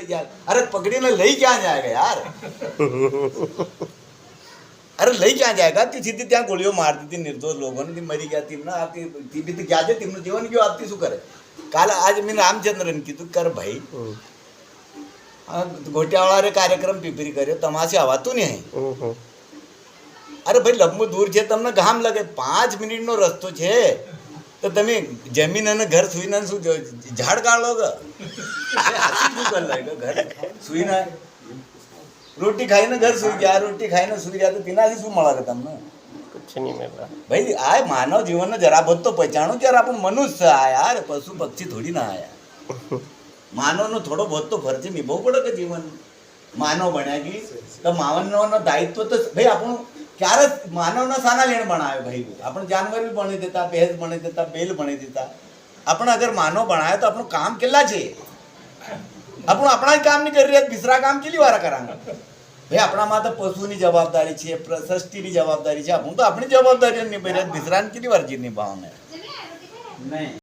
લઈ જાય. અરે પકડીને લઈ ક્યાં જાયગા યાર? અરે લઈ ક્યાં જાયગા? તી સીધી ત્યાં ગોળીઓ મારતી હતી નિર્દોષ લોકોને, મરી ગયા તીમને આપતી તી ગયા છે, તેમનું જીવન ગયું, આપતી શું કરે? કાલે આજ મેં રામચંદ્રને કીધું કર ભાઈ, ગોટિયાવાળાએ કાર્યક્રમ પીપરી કર્યો, તમાશે હવાતું નહીં. અરે ભાઈ લંબુ દૂર છે, તમને ગામ લાગે, 5 મિનિટનો રસ્તો છે, તો તમે જમીન અને ઘર સુઈને શું ઝાડ કાઢો કે ઘર સુઈને રોટી ખાઈને ઘર સુઈ ગયા, રોટી ખાઈને સુઈ ગયા, તો તેનાથી શું મળે તમને? ભાઈ આ માનવ જીવનનો જરા બધો તો પચાણું યાર, આપણું મનુષ્ય આ યાર, પશુ પક્ષી થોડી ના આયા. માનવનો થોડો બહુ તો ફરજ નિભાવવું પડે કે જીવન માનવ બન્યા કે તો માનવનો દાયિત્વ તો ભાઈ આપણું ક્યારે માનવના સાના લેણ બનાવે ભાઈ? આપણે જાનવર બી બની દેતા, ભેંસ બની દેતા, બેલ બની દેતા. આપણે અગર માનવ બનાવે તો આપણું કામ કેટલા છે? આપણું આપણા જ કામ નહીં કરી રહ્યા, બીસરા કામ કેટલી વાર કરાંગે ભાઈ? આપણામાં તો પશુની જવાબદારી છે, સૃષ્ટિની જવાબદારી છે, આપણું તો આપણી જવાબદારીઓ નિભાવી રહ્યા, બીસરાની કેટલી વાર નિભાવવાને નહીં.